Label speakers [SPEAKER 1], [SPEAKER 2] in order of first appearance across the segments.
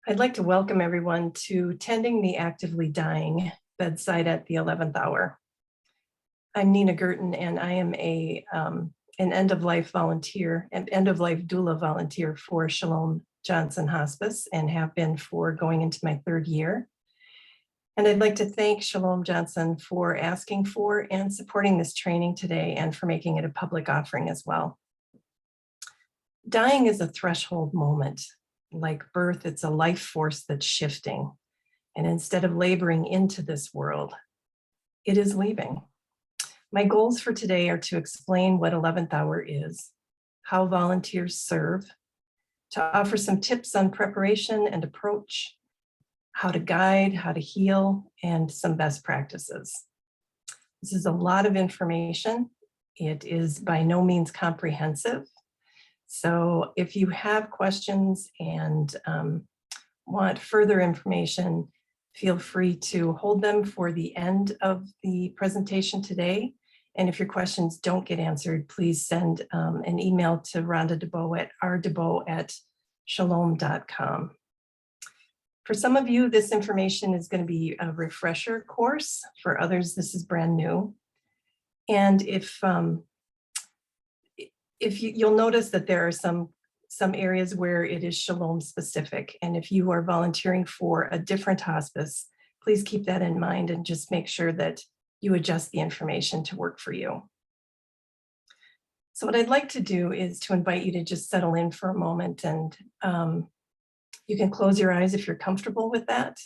[SPEAKER 1] I'd like to welcome everyone to Tending the Actively Dying, Bedside at the 11th Hour. I'm Nina Gerton, and I am an end-of-life volunteer, an end-of-life doula volunteer for Shalom Johnson Hospice, and have been for going into my third year. And I'd like to thank Shalom Johnson for asking for and supporting this training today, and for making it a public offering as well. Dying is a threshold moment. Like birth, it's a life force that's shifting. And instead of laboring into this world, it is leaving. My goals for today are to explain what 11th hour is, how volunteers serve, to offer some tips on preparation and approach, how to guide, how to heal, and some best practices. This is a lot of information. It is by no means comprehensive. So if you have questions and want further information, feel free to hold them for the end of the presentation today. And if your questions don't get answered, please send an email to Rhonda DeBow at rdebow@shalom.com. For some of you, this information is going to be a refresher course. For others, this is brand new. And if you'll notice that there are some areas where it is Shalom specific. And if you are volunteering for a different hospice, please keep that in mind and just make sure that you adjust the information to work for you. So what I'd like to do is to invite you to just settle in for a moment, and you can close your eyes if you're comfortable with that.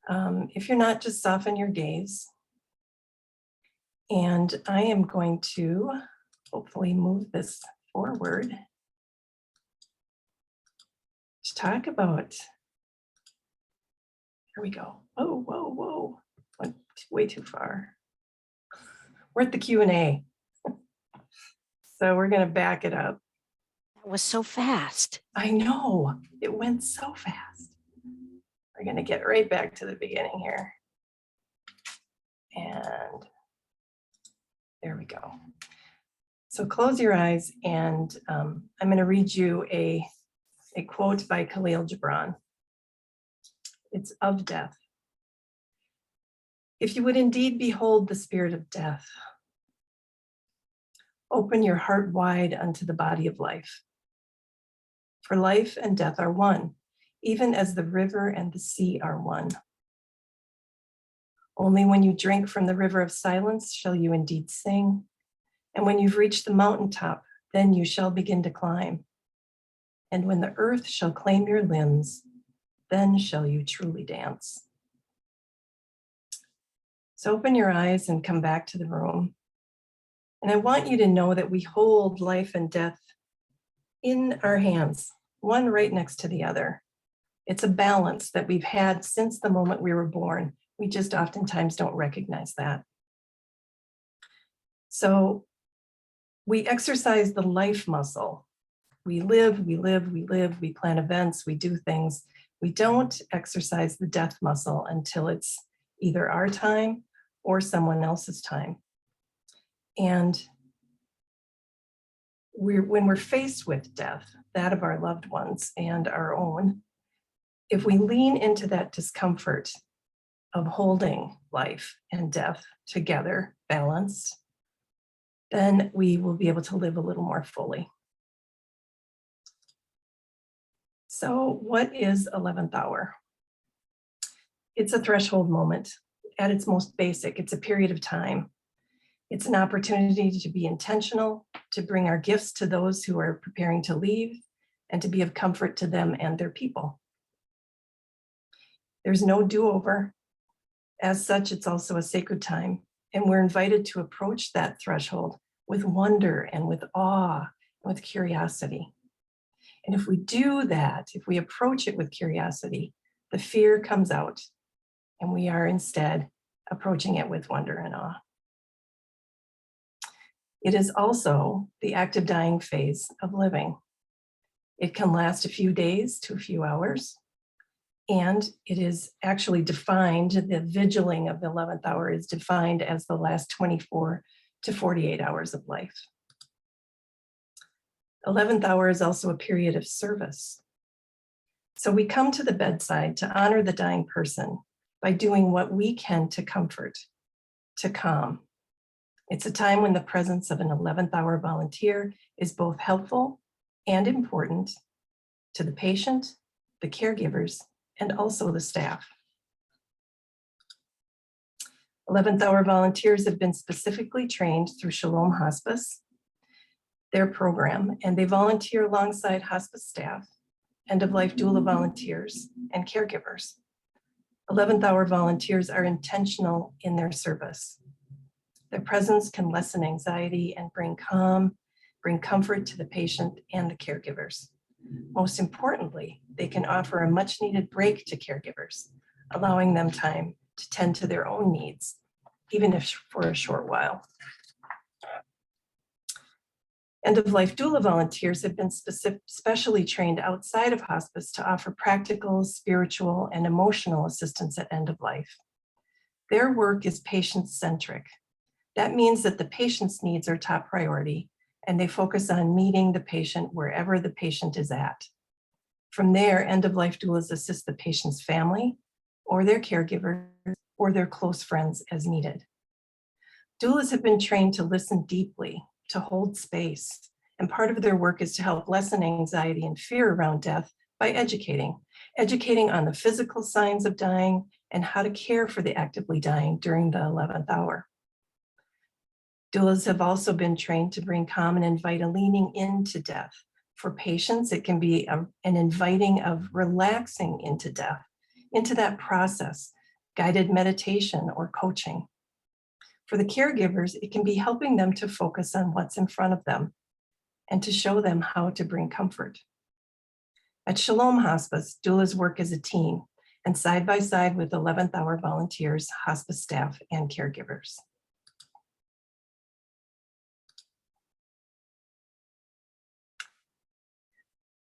[SPEAKER 1] If you're not, just soften your gaze. And I am going to hopefully move this forward to talk about, here we go. Whoa. Went way too far. We're at the Q&A. So we're gonna back it up.
[SPEAKER 2] That was so fast.
[SPEAKER 1] I know, it went so fast. We're gonna get right back to the beginning here. And there we go. So close your eyes, and I'm going to read you a quote by Khalil Gibran. It's of death. If you would indeed behold the spirit of death, open your heart wide unto the body of life. For life and death are one, even as the river and the sea are one. Only when you drink from the river of silence shall you indeed sing. And when you've reached the mountaintop, then you shall begin to climb. And when the earth shall claim your limbs, then shall you truly dance. So open your eyes and come back to the room. And I want you to know that we hold life and death in our hands, one right next to the other. It's a balance that we've had since the moment we were born. We just oftentimes don't recognize that. So we exercise the life muscle. We live, we plan events, we do things. We don't exercise the death muscle until it's either our time or someone else's time. And when we're faced with death, that of our loved ones and our own, if we lean into that discomfort of holding life and death together, balanced, then we will be able to live a little more fully. So what is 11th hour? It's a threshold moment. At its most basic, it's a period of time. It's an opportunity to be intentional, to bring our gifts to those who are preparing to leave, and to be of comfort to them and their people. There's no do-over. As such, it's also a sacred time, and we're invited to approach that threshold with wonder and with awe, and with curiosity. And if we do that, if we approach it with curiosity, the fear comes out, and we are instead approaching it with wonder and awe. It is also the active dying phase of living. It can last a few days to a few hours, and it is actually defined, the vigiling of the 11th hour is defined as the last 24 to 48 hours of life. 11th hour is also a period of service. So we come to the bedside to honor the dying person by doing what we can to comfort, to calm. It's a time when the presence of an 11th hour volunteer is both helpful and important to the patient, the caregivers, and also the staff. 11th hour volunteers have been specifically trained through Shalom Hospice, their program, and they volunteer alongside hospice staff, end-of-life doula volunteers, and caregivers. 11th hour volunteers are intentional in their service. Their presence can lessen anxiety and bring calm, bring comfort to the patient and the caregivers. Most importantly, they can offer a much needed break to caregivers, allowing them time to tend to their own needs, even if for a short while. End-of-life doula volunteers have been specially trained outside of hospice to offer practical, spiritual, and emotional assistance at end of life. Their work is patient-centric. That means that the patient's needs are top priority, and they focus on meeting the patient wherever the patient is at. From there, end-of-life doulas assist the patient's family or their caregivers or their close friends as needed. Doulas have been trained to listen deeply, to hold space, and part of their work is to help lessen anxiety and fear around death by educating on the physical signs of dying and how to care for the actively dying during the 11th hour. Doulas have also been trained to bring calm and invite a leaning into death. For patients, it can be an inviting of relaxing into death, into that process, guided meditation or coaching. For the caregivers, it can be helping them to focus on what's in front of them and to show them how to bring comfort. At Shalom Hospice, doulas work as a team and side by side with 11th hour volunteers, hospice staff, and caregivers.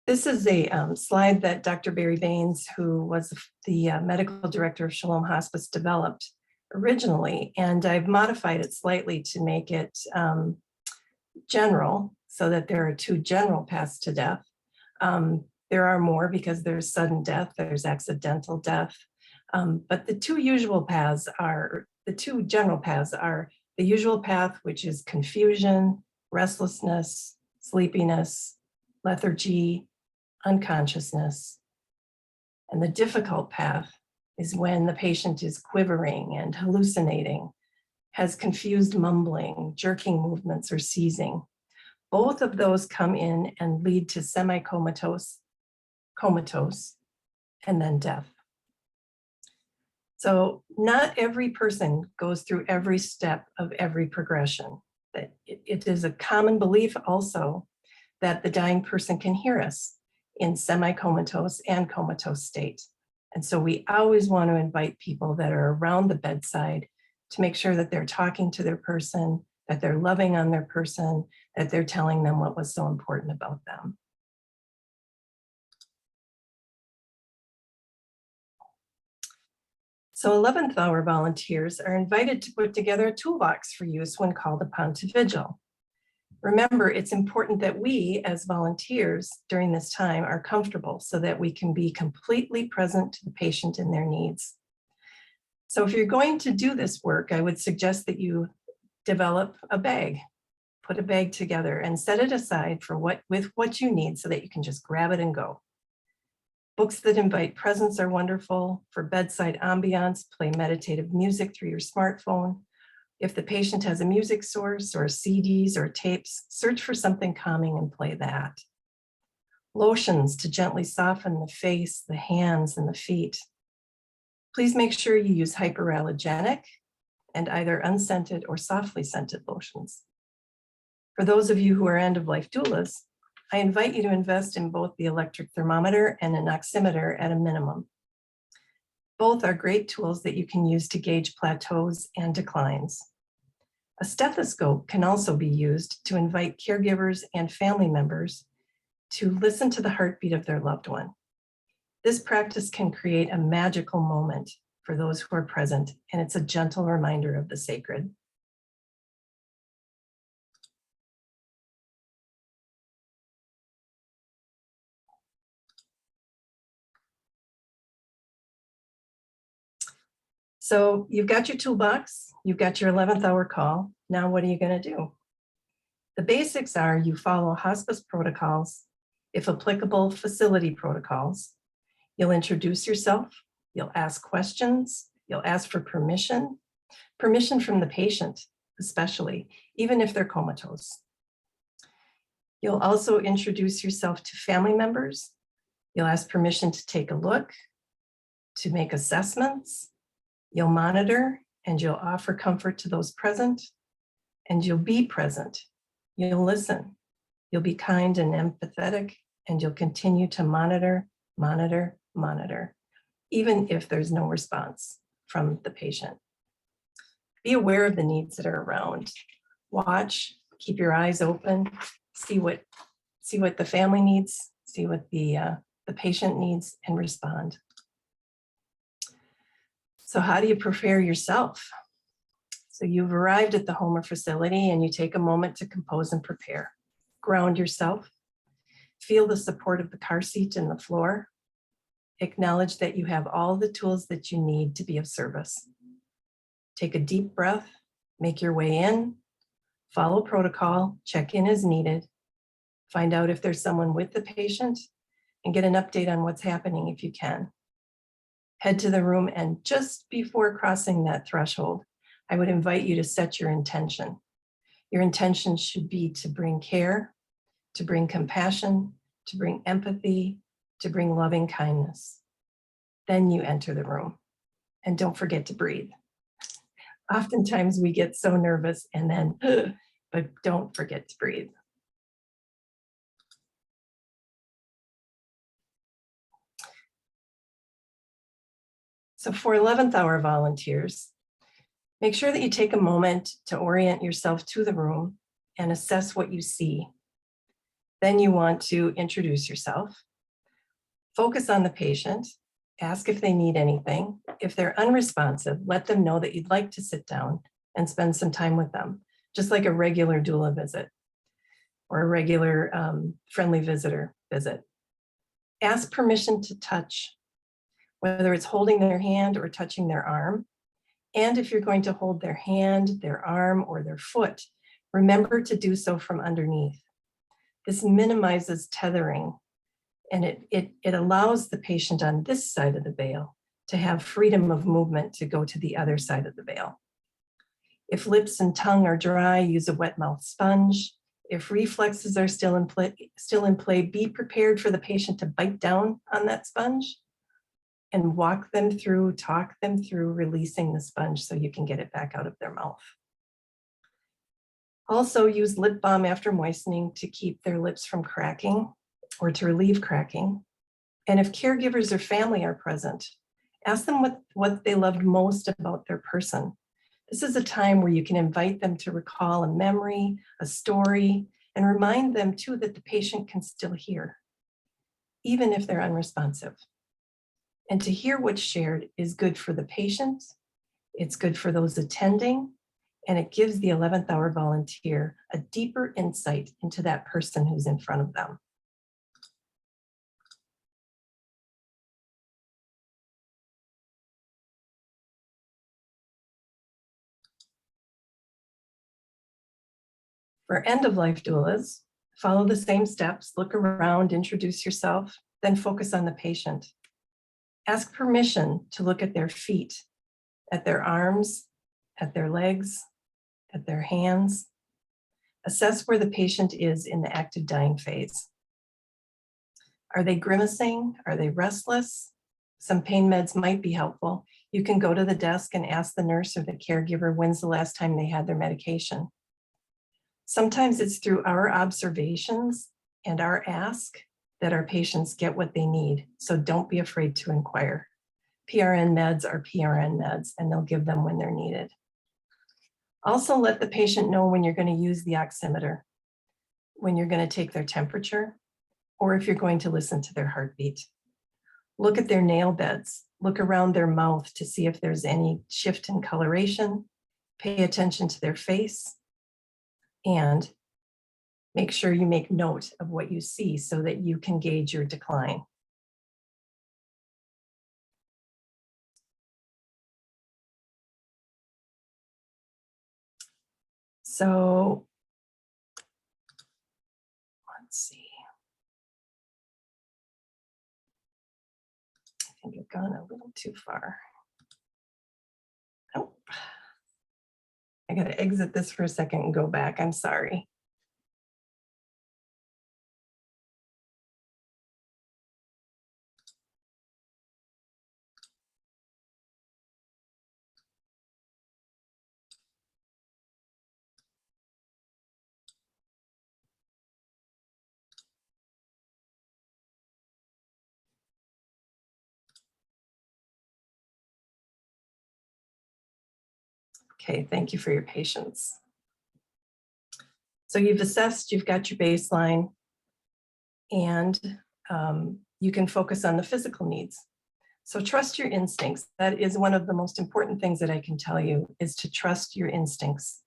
[SPEAKER 1] This is a slide that Dr. Barry Baines, who was the medical director of Shalom Hospice, developed originally, and I've modified it slightly to make it general, so that there are two general paths to death. There are more because there's sudden death, there's accidental death, but the two general paths are the usual path, which is confusion, restlessness, sleepiness, lethargy, unconsciousness. And the difficult path is when the patient is quivering and hallucinating, has confused mumbling, jerking movements, or seizing. Both of those come in and lead to semi-comatose, comatose, and then death. So not every person goes through every step of every progression. It is a common belief also that the dying person can hear us in semi-comatose and comatose state. And so we always want to invite people that are around the bedside to make sure that they're talking to their person, that they're loving on their person, that they're telling them what was so important about them. So 11th hour volunteers are invited to put together a toolbox for use when called upon to vigil. Remember, it's important that we as volunteers during this time are comfortable so that we can be completely present to the patient and their needs. So if you're going to do this work, I would suggest that you develop a bag, put a bag together and set it aside for with what you need so that you can just grab it and go. Books that invite presence are wonderful. For bedside ambiance, play meditative music through your smartphone. If the patient has a music source or CDs or tapes, search for something calming and play that. Lotions to gently soften the face, the hands, and the feet. Please make sure you use hyperallergenic and either unscented or softly scented lotions. For those of you who are end-of-life doulas, I invite you to invest in both the electric thermometer and an oximeter at a minimum. Both are great tools that you can use to gauge plateaus and declines. A stethoscope can also be used to invite caregivers and family members to listen to the heartbeat of their loved one. This practice can create a magical moment for those who are present, and it's a gentle reminder of the sacred. So you've got your toolbox, you've got your 11th hour call. Now what are you going to do? The basics are you follow hospice protocols, if applicable, facility protocols. You'll introduce yourself, you'll ask questions, you'll ask for permission from the patient, especially, even if they're comatose. You'll also introduce yourself to family members. You'll ask permission to take a look, to make assessments. You'll monitor and you'll offer comfort to those present, and you'll be present. You'll listen. You'll be kind and empathetic, and you'll continue to monitor, even if there's no response from the patient. Be aware of the needs that are around. Watch, keep your eyes open, see what the family needs, see what the patient needs, and respond. So how do you prepare yourself? So you've arrived at the home or facility and you take a moment to compose and prepare. Ground yourself. Feel the support of the car seat and the floor. Acknowledge that you have all the tools that you need to be of service. Take a deep breath, make your way in, follow protocol, check in as needed, find out if there's someone with the patient, and get an update on what's happening if you can. Head to the room, and just before crossing that threshold, I would invite you to set your intention. Your intention should be to bring care, to bring compassion, to bring empathy, to bring loving kindness. Then you enter the room, and don't forget to breathe. Oftentimes we get so nervous and then, but don't forget to breathe. So for 11th hour volunteers, make sure that you take a moment to orient yourself to the room and assess what you see. Then you want to introduce yourself, focus on the patient, ask if they need anything. If they're unresponsive, let them know that you'd like to sit down and spend some time with them, just like a regular doula visit or a regular friendly visitor visit. Ask permission to touch, whether it's holding their hand or touching their arm. And if you're going to hold their hand, their arm, or their foot, remember to do so from underneath. This minimizes tethering, and it allows the patient on this side of the veil to have freedom of movement to go to the other side of the veil. If lips and tongue are dry, use a wet mouth sponge. If reflexes are still in play, be prepared for the patient to bite down on that sponge and walk them through, talk them through releasing the sponge so you can get it back out of their mouth. Also use lip balm after moistening to keep their lips from cracking or to relieve cracking. And if caregivers or family are present, ask them what they loved most about their person. This is a time where you can invite them to recall a memory, a story, and remind them too that the patient can still hear, even if they're unresponsive. And to hear what's shared is good for the patient, it's good for those attending, and it gives the 11th hour volunteer a deeper insight into that person who's in front of them. For end-of-life doulas, follow the same steps, look around, introduce yourself, then focus on the patient. Ask permission to look at their feet, at their arms, at their legs, at their hands. Assess where the patient is in the active dying phase. Are they grimacing? Are they restless? Some pain meds might be helpful. You can go to the desk and ask the nurse or the caregiver when's the last time they had their medication. Sometimes it's through our observations and our ask that our patients get what they need. So don't be afraid to inquire. PRN meds are PRN meds, and they'll give them when they're needed. Also let the patient know when you're going to use the oximeter, when you're going to take their temperature, or if you're going to listen to their heartbeat. Look at their nail beds. Look around their mouth to see if there's any shift in coloration. Pay attention to their face, and make sure you make note of what you see so that you can gauge your decline. So let's see. I think I've gone a little too far. Oh, I got to exit this for a second and go back. I'm sorry. Okay, thank you for your patience. So you've assessed, you've got your baseline, and you can focus on the physical needs. So trust your instincts. That is one of the most important things that I can tell you, is to trust your instincts.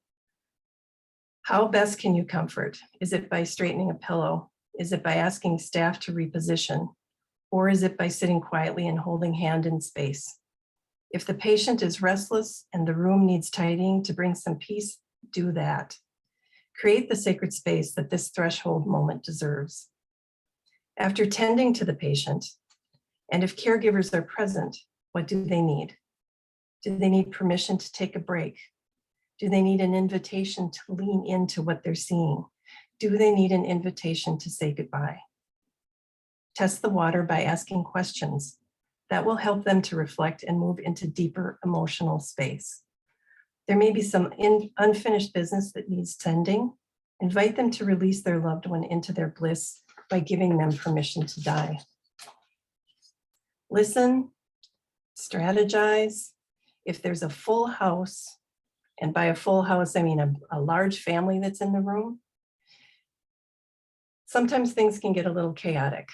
[SPEAKER 1] How best can you comfort? Is it by straightening a pillow? Is it by asking staff to reposition? Or is it by sitting quietly and holding hand in space? If the patient is restless and the room needs tidying to bring some peace, do that. Create the sacred space that this threshold moment deserves. After tending to the patient, and if caregivers are present, what do they need? Do they need permission to take a break? Do they need an invitation to lean into what they're seeing? Do they need an invitation to say goodbye? Test the water by asking questions. That will help them to reflect and move into deeper emotional space. There may be some unfinished business that needs tending. Invite them to release their loved one into their bliss by giving them permission to die. Listen, strategize. If there's a full house, and by a full house, I mean a large family that's in the room, sometimes things can get a little chaotic.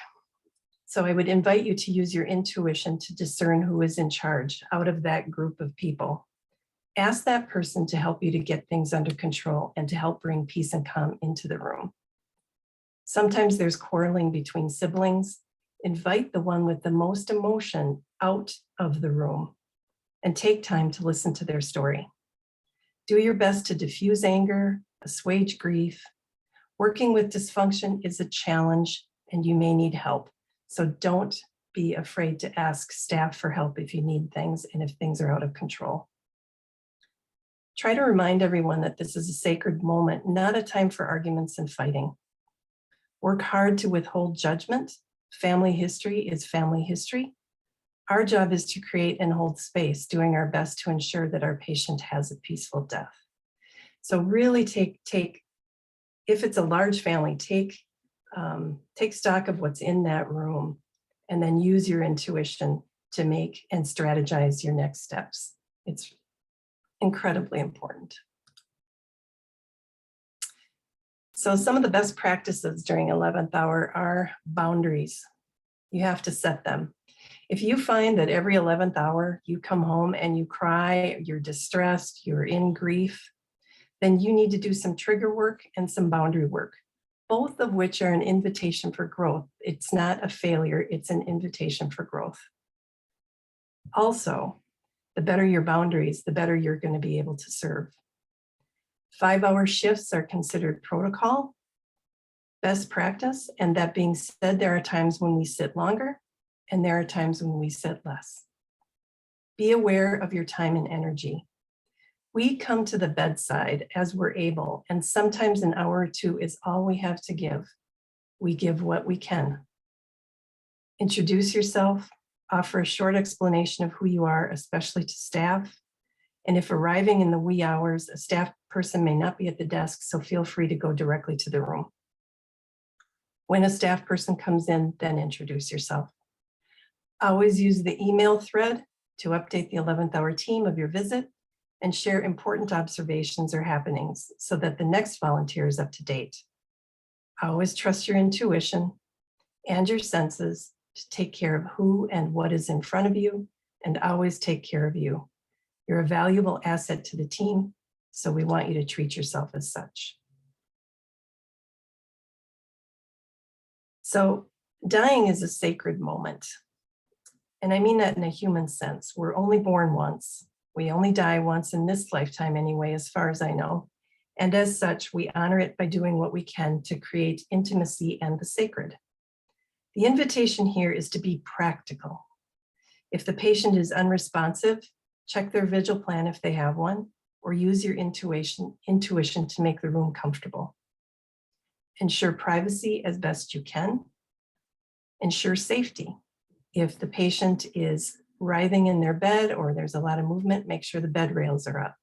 [SPEAKER 1] So I would invite you to use your intuition to discern who is in charge out of that group of people. Ask that person to help you to get things under control and to help bring peace and calm into the room. Sometimes there's quarreling between siblings. Invite the one with the most emotion out of the room and take time to listen to their story. Do your best to diffuse anger, assuage grief. Working with dysfunction is a challenge and you may need help. So don't be afraid to ask staff for help if you need things and if things are out of control. Try to remind everyone that this is a sacred moment, not a time for arguments and fighting. Work hard to withhold judgment. Family history is family history. Our job is to create and hold space, doing our best to ensure that our patient has a peaceful death. So really take if it's a large family, take stock of what's in that room and then use your intuition to make and strategize your next steps. It's incredibly important. So some of the best practices during 11th hour are boundaries. You have to set them. If you find that every 11th hour you come home and you cry, you're distressed, you're in grief, then you need to do some trigger work and some boundary work, both of which are an invitation for growth. It's not a failure, it's an invitation for growth. Also, the better your boundaries, the better you're going to be able to serve. 5-hour shifts are considered protocol, best practice, and that being said, there are times when we sit longer and there are times when we sit less. Be aware of your time and energy. We come to the bedside as we're able, and sometimes an hour or two is all we have to give. We give what we can. Introduce yourself, offer a short explanation of who you are, especially to staff. And if arriving in the wee hours, a staff person may not be at the desk, so feel free to go directly to the room. When a staff person comes in, then introduce yourself. Always use the email thread to update the 11th hour team of your visit and share important observations or happenings so that the next volunteer is up to date. Always trust your intuition and your senses to take care of who and what is in front of you, and always take care of you. You're a valuable asset to the team, so we want you to treat yourself as such. So dying is a sacred moment. And I mean that in a human sense. We're only born once. We only die once in this lifetime anyway, as far as I know. And as such, we honor it by doing what we can to create intimacy and the sacred. The invitation here is to be practical. If the patient is unresponsive, check their vigil plan if they have one, or use your intuition to make the room comfortable. Ensure privacy as best you can. Ensure safety. If the patient is writhing in their bed or there's a lot of movement, make sure the bed rails are up.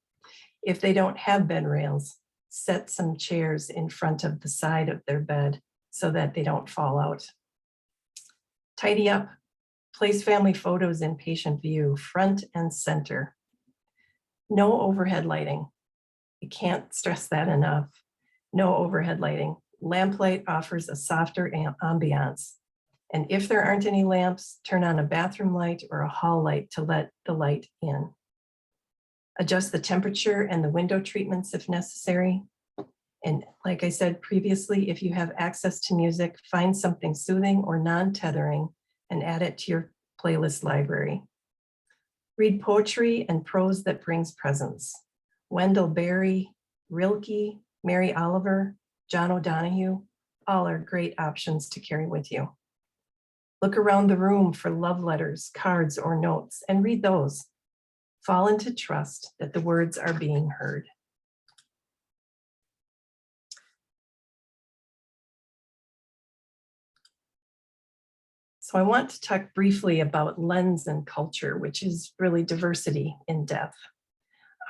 [SPEAKER 1] If they don't have bed rails, set some chairs in front of the side of their bed so that they don't fall out. Tidy up. Place family photos in patient view, front and center. No overhead lighting. You can't stress that enough. No overhead lighting. Lamplight offers a softer ambiance. And if there aren't any lamps, turn on a bathroom light or a hall light to let the light in. Adjust the temperature and the window treatments if necessary. And like I said previously, if you have access to music, find something soothing or non-tethering and add it to your playlist library. Read poetry and prose that brings presence. Wendell Berry, Rilke, Mary Oliver, John O'Donohue, all are great options to carry with you. Look around the room for love letters, cards, or notes, and read those. Fall into trust that the words are being heard. So I want to talk briefly about lens and culture, which is really diversity in death.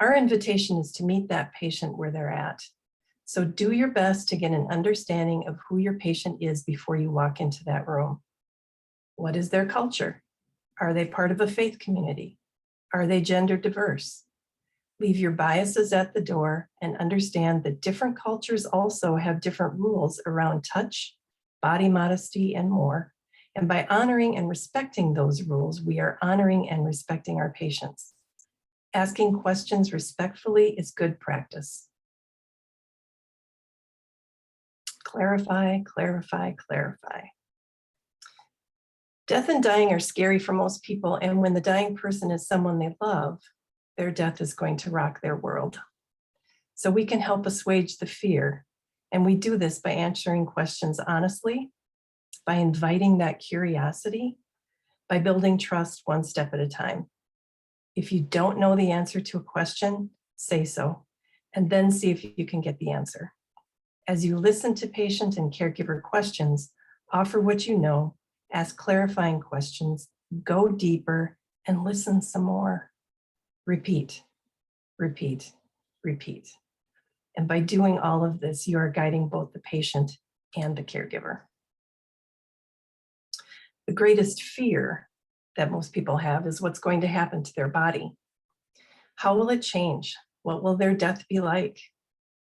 [SPEAKER 1] Our invitation is to meet that patient where they're at. So do your best to get an understanding of who your patient is before you walk into that room. What is their culture? Are they part of a faith community? Are they gender diverse? Leave your biases at the door and understand that different cultures also have different rules around touch, body modesty, and more. And by honoring and respecting those rules, we are honoring and respecting our patients. Asking questions respectfully is good practice. Clarify, clarify, clarify. Death and dying are scary for most people, and when the dying person is someone they love, their death is going to rock their world. So we can help assuage the fear, and we do this by answering questions honestly, by inviting that curiosity, by building trust one step at a time. If you don't know the answer to a question, say so, and then see if you can get the answer. As you listen to patient and caregiver questions, offer what you know, ask clarifying questions, go deeper, and listen some more. Repeat, repeat, repeat. And by doing all of this, you are guiding both the patient and the caregiver. The greatest fear that most people have is what's going to happen to their body. How will it change? What will their death be like?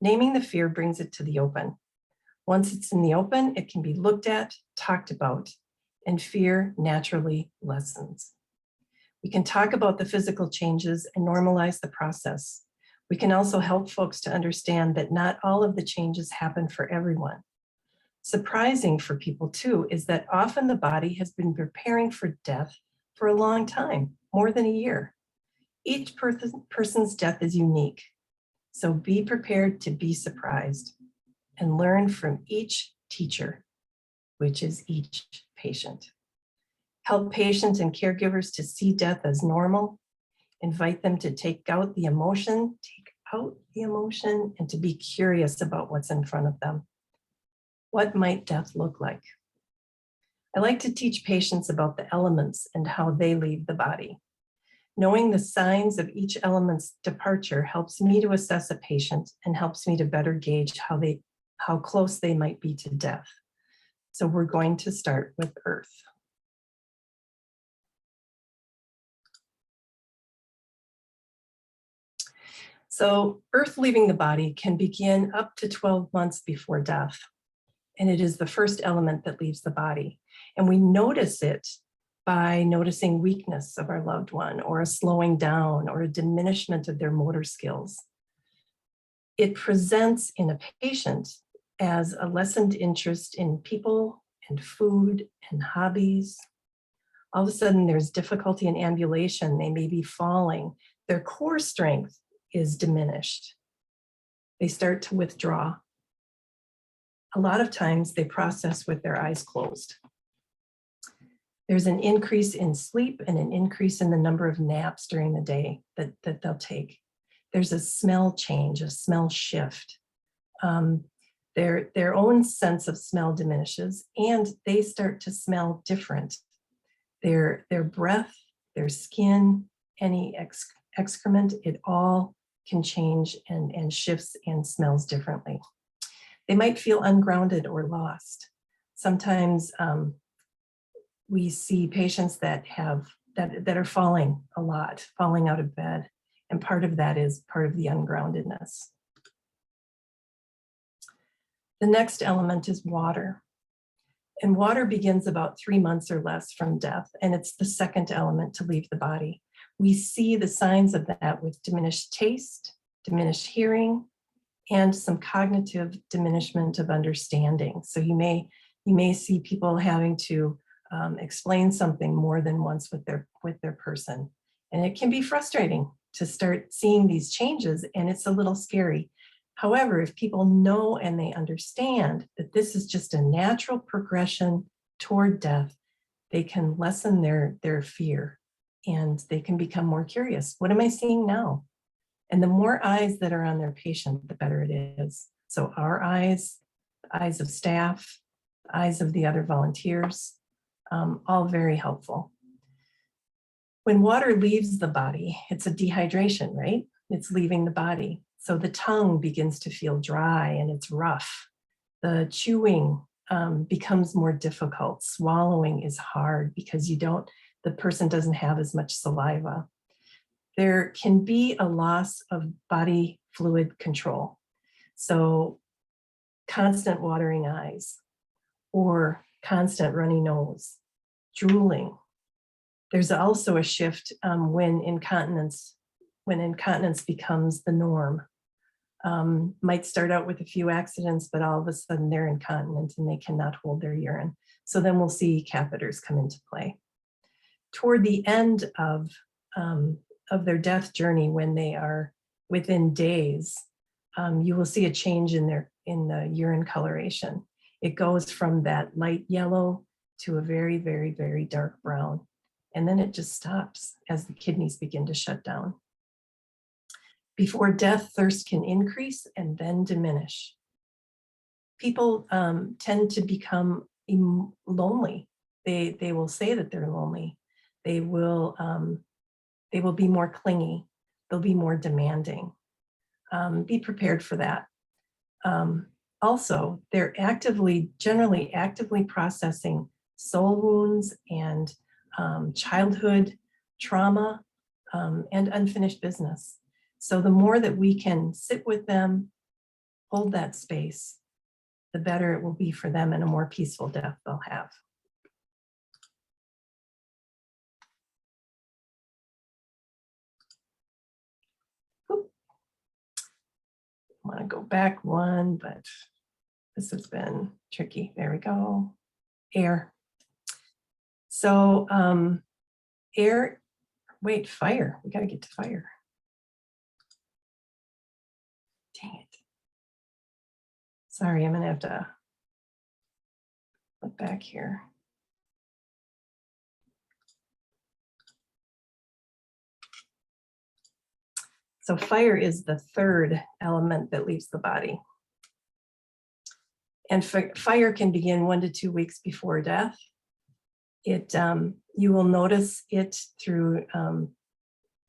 [SPEAKER 1] Naming the fear brings it to the open. Once it's in the open, it can be looked at, talked about, and fear naturally lessens. We can talk about the physical changes and normalize the process. We can also help folks to understand that not all of the changes happen for everyone. Surprising for people too is that often the body has been preparing for death for a long time, more than a year. Each person's death is unique, so be prepared to be surprised and learn from each teacher, which is each patient. Help patients and caregivers to see death as normal. Invite them to take out the emotion, and to be curious about what's in front of them. What might death look like? I like to teach patients about the elements and how they leave the body. Knowing the signs of each element's departure helps me to assess a patient and helps me to better gauge how close they might be to death. So we're going to start with earth. So earth leaving the body can begin up to 12 months before death. And it is the first element that leaves the body. And we notice it by noticing weakness of our loved one, or a slowing down, or a diminishment of their motor skills. It presents in a patient as a lessened interest in people and food and hobbies. All of a sudden there's difficulty in ambulation. They may be falling. Their core strength is diminished. They start to withdraw. A lot of times they process with their eyes closed. There's an increase in sleep and an increase in the number of naps during the day that they'll take. There's a smell change, a smell shift. Their own sense of smell diminishes, and they start to smell different. Their breath, their skin, any excrement, it all can change and shifts and smells differently. They might feel ungrounded or lost. Sometimes we see patients that are falling a lot, falling out of bed, and part of that is part of the ungroundedness. The next element is water. And water begins about 3 months or less from death, and it's the second element to leave the body. We see the signs of that with diminished taste, diminished hearing, and some cognitive diminishment of understanding. So you may see people having to explain something more than once with their person. And it can be frustrating to start seeing these changes, and it's a little scary. However, if people know and they understand that this is just a natural progression toward death, they can lessen their fear and they can become more curious. What am I seeing now? And the more eyes that are on their patient, the better it is. So our eyes, the eyes of staff, the eyes of the other volunteers, all very helpful. When water leaves the body, it's a dehydration, right? It's leaving the body. So the tongue begins to feel dry and it's rough. The chewing becomes more difficult. Swallowing is hard because the person doesn't have as much saliva. There can be a loss of body fluid control. So constant watering eyes or constant runny nose, drooling. There's also a shift when incontinence becomes the norm. Might start out with a few accidents, but all of a sudden they're incontinent and they cannot hold their urine. So then we'll see catheters come into play. Toward the end of their death journey, when they are within days, you will see a change in the urine coloration. It goes from that light yellow to a very, very, very dark brown. And then it just stops as the kidneys begin to shut down. Before death, thirst can increase and then diminish. People tend to become lonely. They will say that they're lonely. They will be more clingy. They'll be more demanding. Be prepared for that. Also, they're generally actively processing soul wounds and childhood trauma and unfinished business. So the more that we can sit with them, hold that space, the better it will be for them and a more peaceful death they'll have. Oop. I want to go back one, but this has been tricky. There we go. Air. So fire. We got to get to fire. Dang it. Sorry, I'm gonna have to look back here. So fire is the third element that leaves the body. And fire can begin 1 to 2 weeks before death. You will notice it through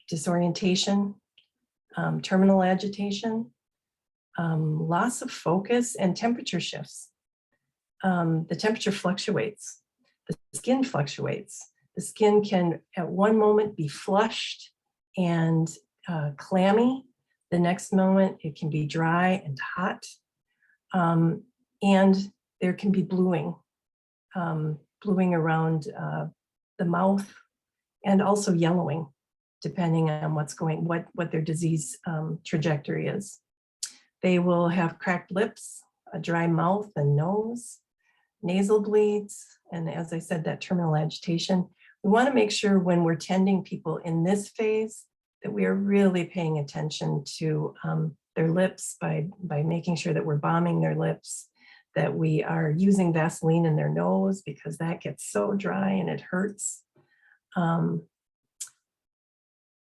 [SPEAKER 1] disorientation, terminal agitation, loss of focus, and temperature shifts. The temperature fluctuates, the skin fluctuates. The skin can at one moment be flushed and clammy. The next moment it can be dry and hot. And there can be bluing around the mouth, and also yellowing, depending on what their disease trajectory is. They will have cracked lips, a dry mouth and nose, nasal bleeds, and as I said, that terminal agitation. We want to make sure when we're tending people in this phase that we are really paying attention to their lips by making sure that we're balming their lips, that we are using Vaseline in their nose because that gets so dry and it hurts.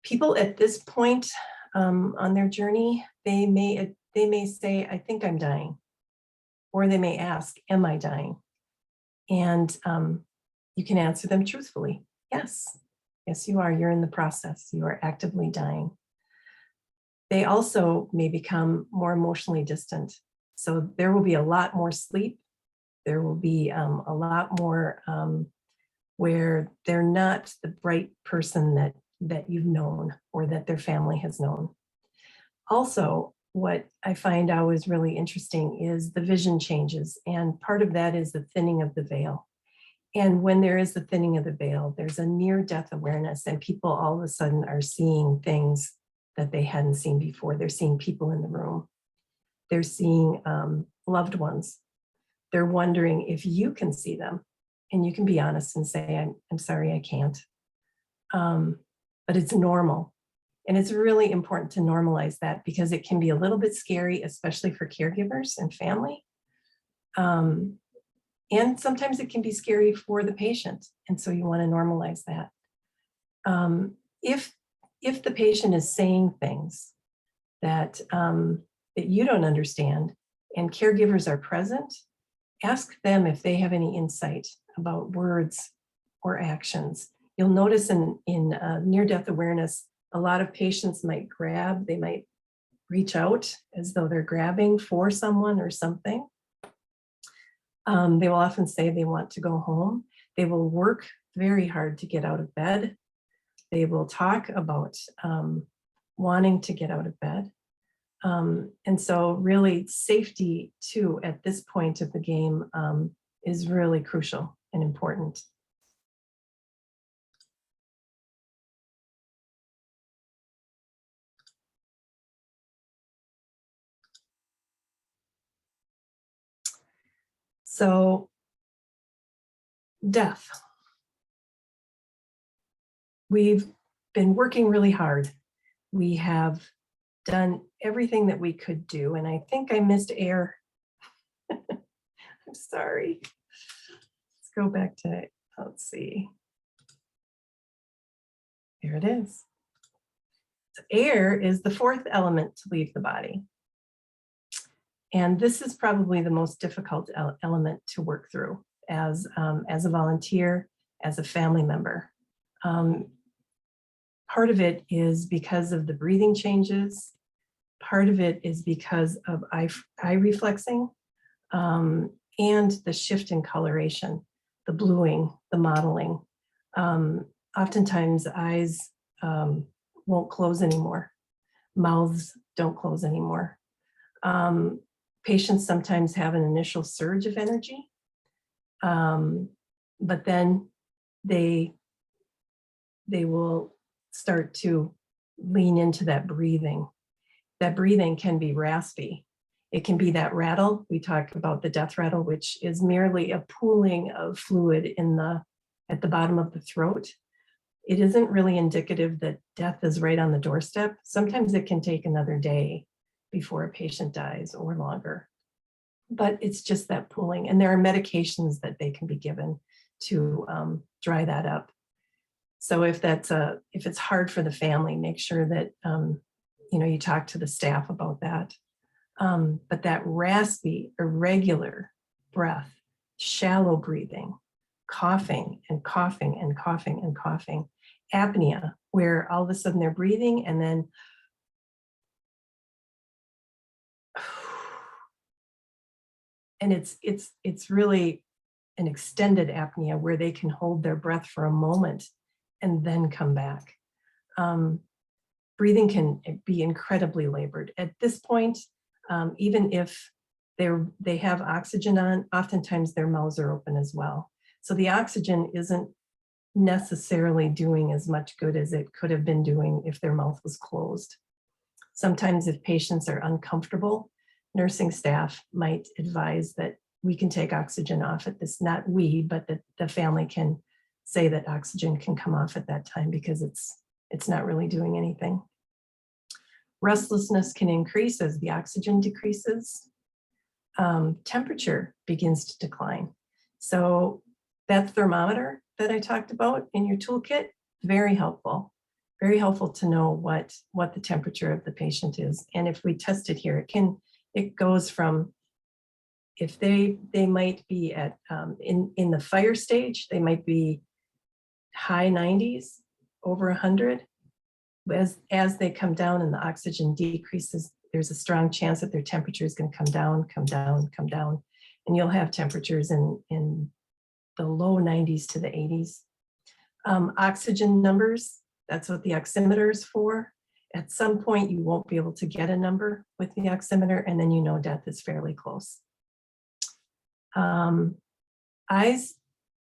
[SPEAKER 1] People at this point on their journey, they may say, I think I'm dying, or they may ask, am I dying? And you can answer them truthfully. Yes, yes, you are. You're in the process. You are actively dying. They also may become more emotionally distant. So there will be a lot more sleep. There will be a lot more where they're not the bright person that you've known or that their family has known. Also, what I find always really interesting is the vision changes. And part of that is the thinning of the veil. And when there is the thinning of the veil, there's a near-death awareness, and people all of a sudden are seeing things that they hadn't seen before. They're seeing people in the room. They're seeing loved ones. They're wondering if you can see them, and you can be honest and say, I'm sorry, I can't. But it's normal. And it's really important to normalize that because it can be a little bit scary, especially for caregivers and family. And sometimes it can be scary for the patient. And so you want to normalize that. If the patient is saying things that you don't understand and caregivers are present, ask them if they have any insight about words or actions. You'll notice in near-death awareness, a lot of patients might grab, they might reach out as though they're grabbing for someone or something. They will often say they want to go home. They will work very hard to get out of bed. They will talk about wanting to get out of bed. And so really safety too at this point of the game is really crucial and important. So death. We've been working really hard. We have done everything that we could do. And I think I missed air. I'm sorry. Let's go back to, let's see. There it is. So air is the fourth element to leave the body. And this is probably the most difficult element to work through as a volunteer, as a family member. Part of it is because of the breathing changes. Part of it is because of eye reflexing and the shift in coloration, the bluing, the modeling. Oftentimes eyes won't close anymore. Mouths don't close anymore. Patients sometimes have an initial surge of energy, but then they will start to lean into that breathing. That breathing can be raspy. It can be that rattle. We talk about the death rattle, which is merely a pooling of fluid at the bottom of the throat. It isn't really indicative that death is right on the doorstep. Sometimes it can take another day before a patient dies or longer. But it's just that pooling. And there are medications that they can be given to dry that up. So if it's hard for the family, make sure that you talk to the staff about that. But that raspy, irregular breath, shallow breathing, coughing and coughing and coughing and coughing, apnea, where all of a sudden they're breathing and then and it's really an extended apnea where they can hold their breath for a moment and then come back. Breathing can be incredibly labored. At this point, even if they have oxygen on, oftentimes their mouths are open as well. So the oxygen isn't necessarily doing as much good as it could have been doing if their mouth was closed. Sometimes if patients are uncomfortable, nursing staff might advise that we can take oxygen off at this, not we, but that the family can say that oxygen can come off at that time because it's not really doing anything. Restlessness can increase as the oxygen decreases. Temperature begins to decline. So that thermometer that I talked about in your toolkit, very helpful to know what the temperature of the patient is. And if we test it here, it goes from, if they might be at, in the fire stage, they might be high 90s, over 100. As they come down and the oxygen decreases, there's a strong chance that their temperature is going to come down, and you'll have temperatures in the low 90s to the 80s. Oxygen numbers, that's what the oximeter is for. At some point, you won't be able to get a number with the oximeter, and then you know death is fairly close. Eyes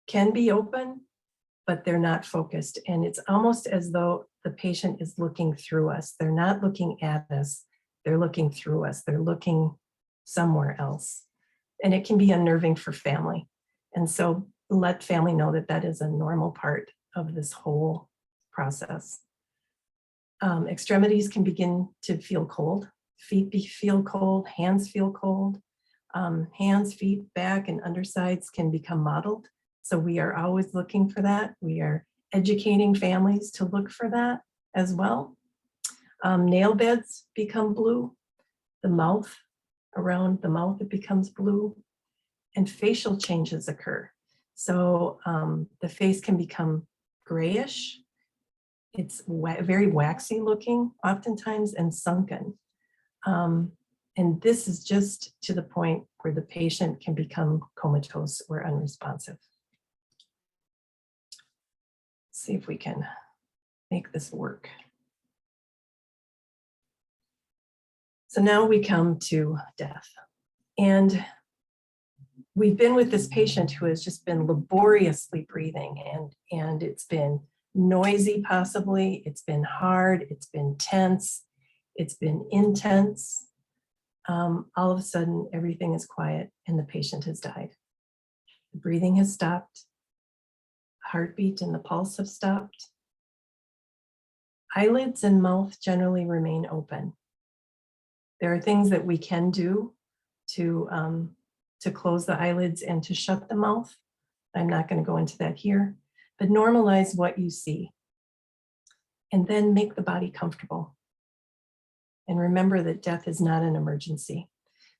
[SPEAKER 1] can be open, but they're not focused, and it's almost as though the patient is looking through us. They're not looking at us, they're looking through us. They're looking somewhere else. And it can be unnerving for family. And so let family know that that is a normal part of this whole process. Extremities can begin to feel cold. Feet feel cold, hands feel cold. Hands, feet, back, and undersides can become mottled. So we are always looking for that. We are educating families to look for that as well. Nail beds become blue. The mouth, around the mouth, it becomes blue. And facial changes occur. So the face can become grayish. It's very waxy looking oftentimes and sunken. And this is just to the point where the patient can become comatose or unresponsive. Let's see if we can make this work. So now we come to death. And we've been with this patient who has just been laboriously breathing, and it's been noisy possibly, it's been hard, it's been tense, it's been intense. All of a sudden, everything is quiet and the patient has died. The breathing has stopped. Heartbeat and the pulse have stopped. Eyelids and mouth generally remain open. There are things that we can do to close the eyelids and to shut the mouth. I'm not going to go into that here, but normalize what you see. And then make the body comfortable. And remember that death is not an emergency.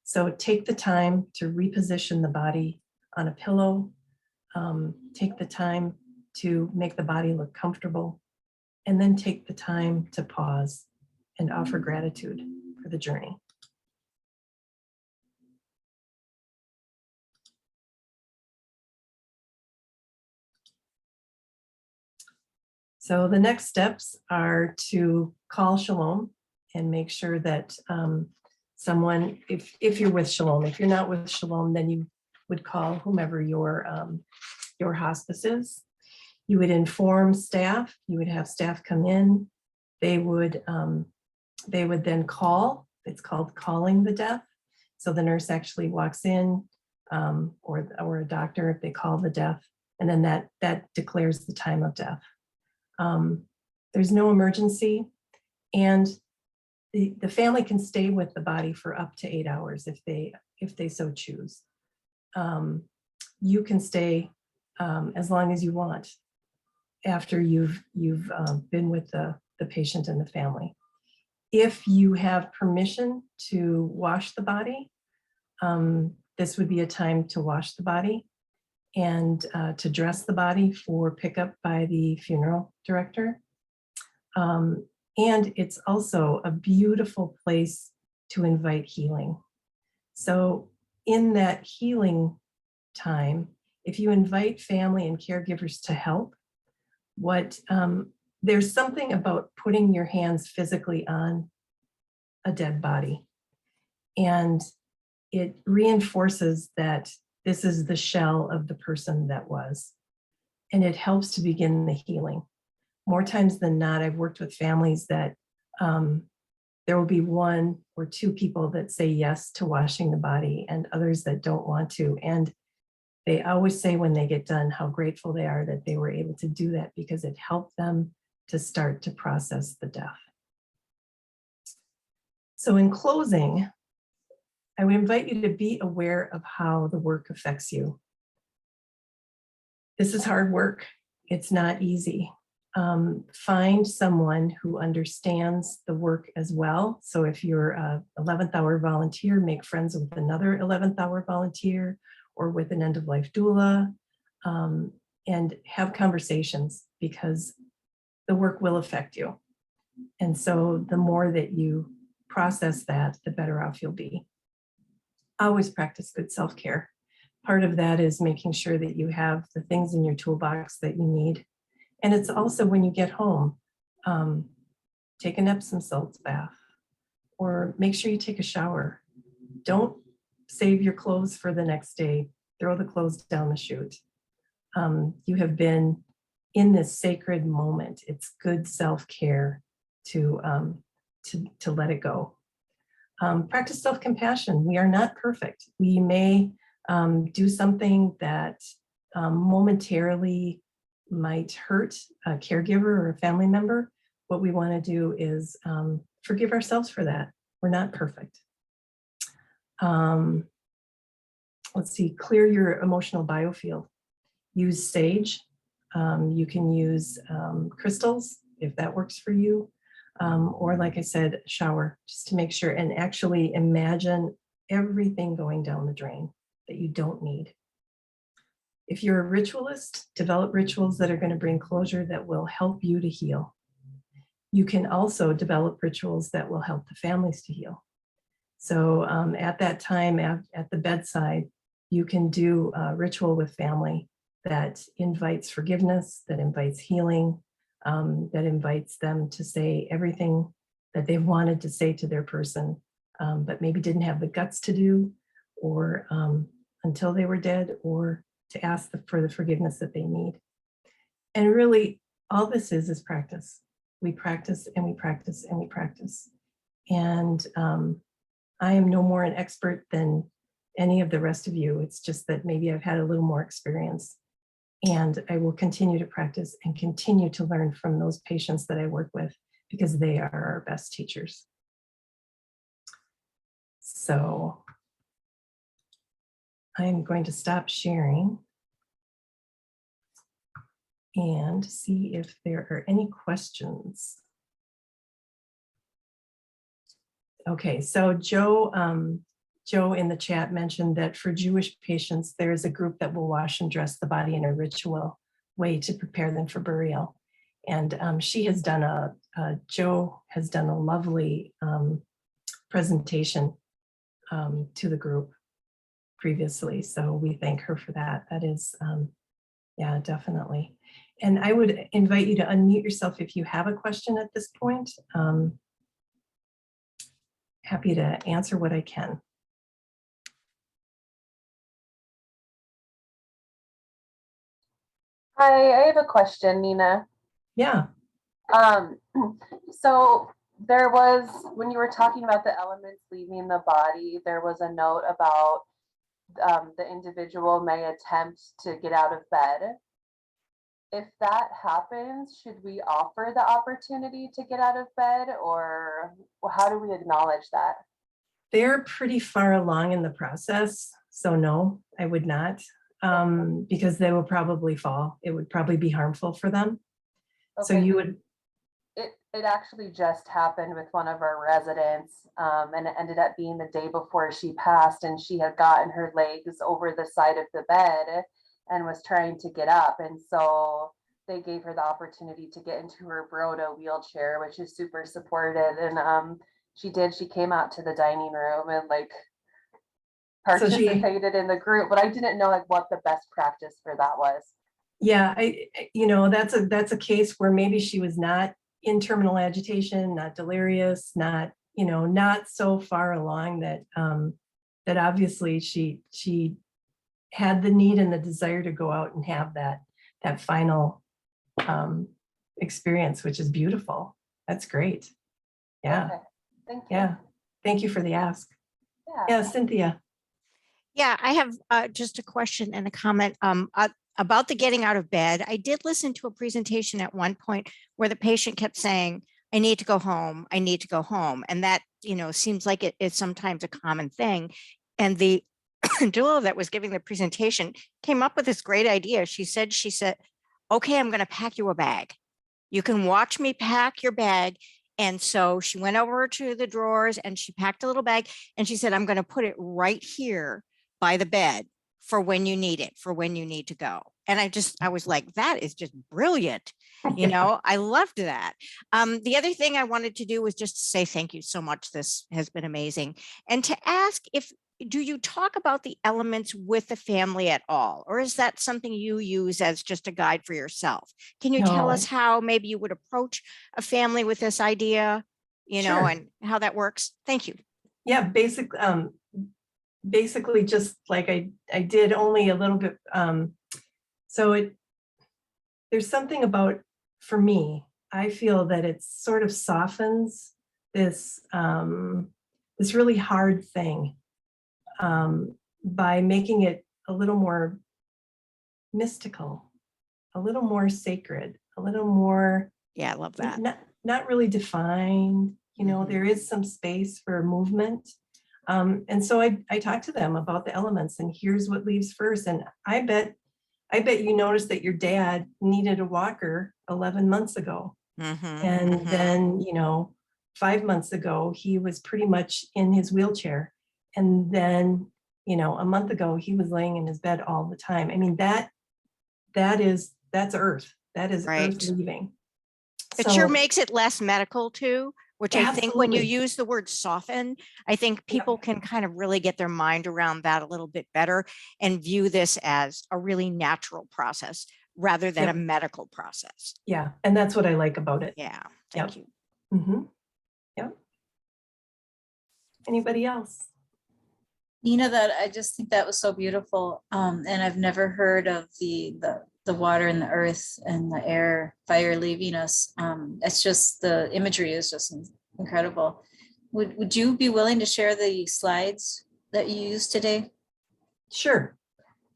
[SPEAKER 1] So take the time to reposition the body on a pillow. Take the time to make the body look comfortable. And then take the time to pause and offer gratitude for the journey. So the next steps are to call Shalom and make sure that someone, if you're with Shalom, if you're not with Shalom, then you would call whomever your hospice is. You would inform staff. You would have staff come in. They would then call. It's called calling the death. So the nurse actually walks in, or a doctor if they call the death, and then that declares the time of death. There's no emergency, and the family can stay with the body for up to 8 hours if they so choose. You can stay as long as you want after you've been with the patient and the family. If you have permission to wash the body, this would be a time to wash the body and to dress the body for pickup by the funeral director. And it's also a beautiful place to invite healing. So in that healing time, if you invite family and caregivers to help, there's something about putting your hands physically on a dead body. And it reinforces that this is the shell of the person that was. And it helps to begin the healing. More times than not, I've worked with families that there will be 1 or 2 people that say yes to washing the body and others that don't want to. And they always say when they get done how grateful they are that they were able to do that because it helped them to start to process the death. So in closing, I would invite you to be aware of how the work affects you. This is hard work. It's not easy. Find someone who understands the work as well. So if you're a 11th hour volunteer, make friends with another 11th hour volunteer or with an end-of-life doula, and have conversations, because the work will affect you. And so the more that you process that, the better off you'll be. Always practice good self-care. Part of that is making sure that you have the things in your toolbox that you need. And it's also when you get home, take an Epsom salts bath, or make sure you take a shower. Don't save your clothes for the next day. Throw the clothes down the chute. You have been in this sacred moment. It's good self-care to let it go. Practice self-compassion. We are not perfect. We may do something that momentarily might hurt a caregiver or a family member. What we want to do is forgive ourselves for that. We're not perfect. Let's see, clear your emotional biofield. Use sage. You can use crystals if that works for you. Or like I said, shower, just to make sure, and actually imagine everything going down the drain that you don't need. If you're a ritualist, develop rituals that are going to bring closure that will help you to heal. You can also develop rituals that will help the families to heal. So at that time, at the bedside, you can do a ritual with family that invites forgiveness, that invites healing, that invites them to say everything that they wanted to say to their person, but maybe didn't have the guts to do, or until they were dead, or to ask for the forgiveness that they need. And really, all this is practice. We practice and we practice and we practice. And I am no more an expert than any of the rest of you. It's just that maybe I've had a little more experience. And I will continue to practice and continue to learn from those patients that I work with, because they are our best teachers. So I'm going to stop sharing and see if there are any questions. Okay, so Joe in the chat mentioned that for Jewish patients, there is a group that will wash and dress the body in a ritual way to prepare them for burial. And she has done Joe has done a lovely presentation to the group previously. So we thank her for that. That is, yeah, definitely. And I would invite you to unmute yourself if you have a question at this point. Happy to answer what I can.
[SPEAKER 3] Hi, I have a question, Nina.
[SPEAKER 1] Yeah.
[SPEAKER 3] So there was, when you were talking about the elements leaving the body, there was a note about the individual may attempt to get out of bed. If that happens, should we offer the opportunity to get out of bed, or how do we acknowledge that?
[SPEAKER 1] They're pretty far along in the process. So no, I would not, because they will probably fall. It would probably be harmful for them. Okay. So you would.
[SPEAKER 3] It actually just happened with one of our residents, and it ended up being the day before she passed, and she had gotten her legs over the side of the bed and was trying to get up. And so they gave her the opportunity to get into her Broda wheelchair, which is super supported. And she came out to the dining room and like participated in the group, but I didn't know like what the best practice for that was.
[SPEAKER 1] Yeah, that's a case where maybe she was not in terminal agitation, not delirious, not so far along that that obviously she had the need and the desire to go out and have that final experience, which is beautiful. That's great. Yeah. Okay.
[SPEAKER 3] Thank you.
[SPEAKER 1] Yeah. Thank you for the ask. Yeah, Cynthia.
[SPEAKER 2] Yeah, I have just a question and a comment about the getting out of bed. I did listen to a presentation at one point where the patient kept saying, I need to go home. I need to go home. And that, seems like it's sometimes a common thing. And the doula that was giving the presentation came up with this great idea. She said, okay, I'm going to pack you a bag. You can watch me pack your bag. And so she went over to the drawers and she packed a little bag and she said, I'm going to put it right here by the bed for when you need it, for when you need to go. And I was like, that is just brilliant. I loved that. The other thing I wanted to do was just to say thank you so much. This has been amazing. And to ask do you talk about the elements with the family at all? Or is that something you use as just a guide for yourself? Can you tell us how maybe you would approach a family with this idea,
[SPEAKER 1] Sure.
[SPEAKER 2] and how that works? Thank you.
[SPEAKER 1] Yeah, basically just like I did, only a little bit. There's something about, for me, I feel that it sort of softens this really hard thing by making it a little more mystical, a little more sacred, a little more,
[SPEAKER 2] Yeah, I love that.
[SPEAKER 1] not really defined. There is some space for movement. And so I talked to them about the elements, and here's what leaves first. And I bet you noticed that your dad needed a walker 11 months ago. And then, 5 months ago, he was pretty much in his wheelchair. And then, a month ago, he was laying in his bed all the time. I mean, that's earth. That is
[SPEAKER 2] Right.
[SPEAKER 1] earth leaving.
[SPEAKER 2] It sure makes it less medical too, which I think when you use the word soften, I think people can kind of really get their mind around that a little bit better and view this as a really natural process rather than a medical process.
[SPEAKER 1] Yeah. And that's what I like about it.
[SPEAKER 2] Yeah. Thank you.
[SPEAKER 1] Mm-hmm. Yep. Anybody else?
[SPEAKER 4] Nina, that I just think that was so beautiful. And I've never heard of the water and the earth and the air, fire leaving us. It's just, the imagery is just incredible. Would you be willing to share the slides that you used today?
[SPEAKER 1] Sure.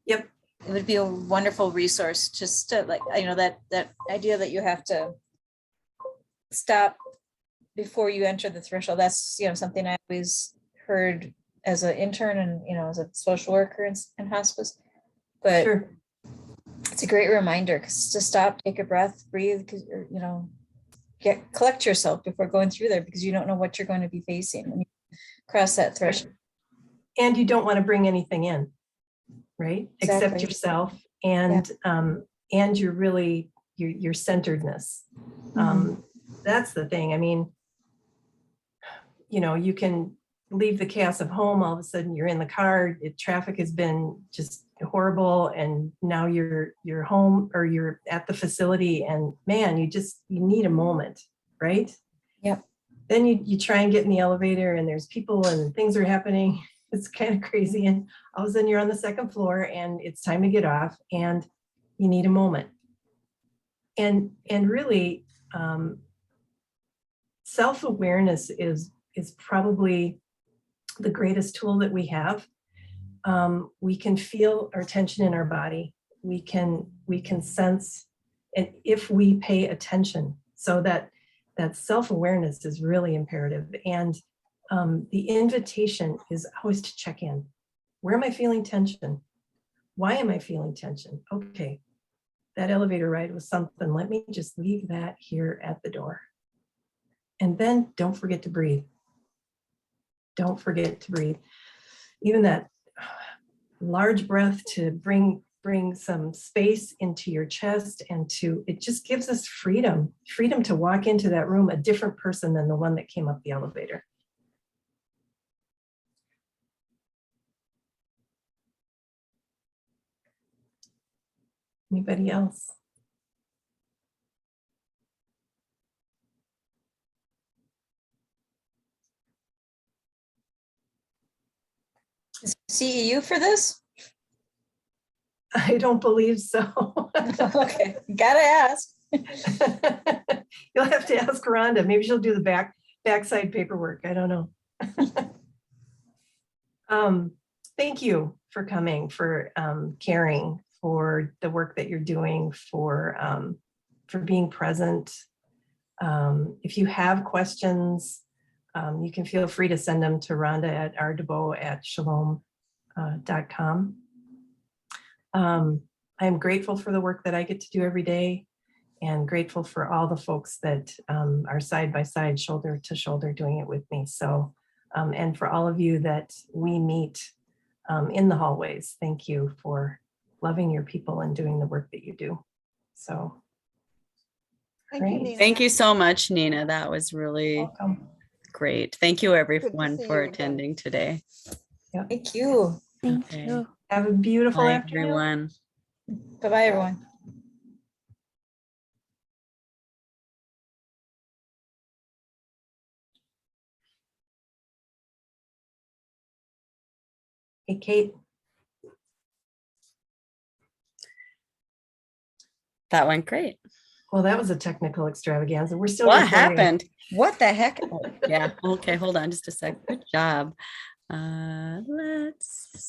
[SPEAKER 1] Yep.
[SPEAKER 4] It would be a wonderful resource, just to, like, that idea that you have to stop before you enter the threshold. That's, something I always heard as an intern and, as a social worker in hospice. But
[SPEAKER 1] sure.
[SPEAKER 4] It's a great reminder, because to stop, take a breath, breathe, because, collect yourself before going through there, because you don't know what you're going to be facing when you cross that threshold.
[SPEAKER 1] And you don't want to bring anything in, right?
[SPEAKER 4] Exactly.
[SPEAKER 1] Except yourself and your really, your centeredness. That's the thing. I mean, you can leave the chaos of home, all of a sudden you're in the car, traffic has been just horrible, and now you're home, or you're at the facility, and man, you need a moment, right?
[SPEAKER 4] Yep.
[SPEAKER 1] Then you try and get in the elevator, and there's people and things are happening. It's kind of crazy, and all of a sudden you're on the second floor and it's time to get off, and you need a moment. And really, self-awareness is probably the greatest tool that we have. We can feel our tension in our body. We can sense, and if we pay attention, so that self-awareness is really imperative. And the invitation is always to check in. Where am I feeling tension? Why am I feeling tension? Okay, that elevator ride was something. Let me just leave that here at the door. And then don't forget to breathe. Don't forget to breathe. Even that large breath to bring some space into your chest, and it just gives us freedom to walk into that room a different person than the one that came up the elevator. Anybody else?
[SPEAKER 4] Is CEU for this?
[SPEAKER 1] I don't believe so.
[SPEAKER 4] Okay, gotta ask.
[SPEAKER 1] You'll have to ask Rhonda. Maybe she'll do the backside paperwork. I don't know. Thank you for coming, for caring, for the work that you're doing, for being present. If you have questions, you can feel free to send them to Rhonda at rdebo@shalom.com. I'm grateful for the work that I get to do every day, and grateful for all the folks that are side by side, shoulder to shoulder, doing it with me. So, and for all of you that we meet in the hallways, thank you for loving your people and doing the work that you do. So,
[SPEAKER 2] Thank you,
[SPEAKER 1] great.
[SPEAKER 2] Nina.
[SPEAKER 5] Thank you so much, Nina. That was really
[SPEAKER 1] Welcome.
[SPEAKER 5] great. Thank you, everyone,
[SPEAKER 2] see
[SPEAKER 5] for
[SPEAKER 2] you again.
[SPEAKER 5] attending today.
[SPEAKER 4] Thank you.
[SPEAKER 2] Thank
[SPEAKER 5] Okay.
[SPEAKER 2] you.
[SPEAKER 1] Have a beautiful
[SPEAKER 5] Bye,
[SPEAKER 1] afternoon.
[SPEAKER 5] everyone.
[SPEAKER 4] Bye-bye, everyone.
[SPEAKER 1] Hey, Kate.
[SPEAKER 5] That went great.
[SPEAKER 1] Well, that was a technical extravaganza. We're still
[SPEAKER 5] What
[SPEAKER 1] recording.
[SPEAKER 5] happened? What the heck? Oh, yeah. Okay, hold on just a sec. Good job. Let's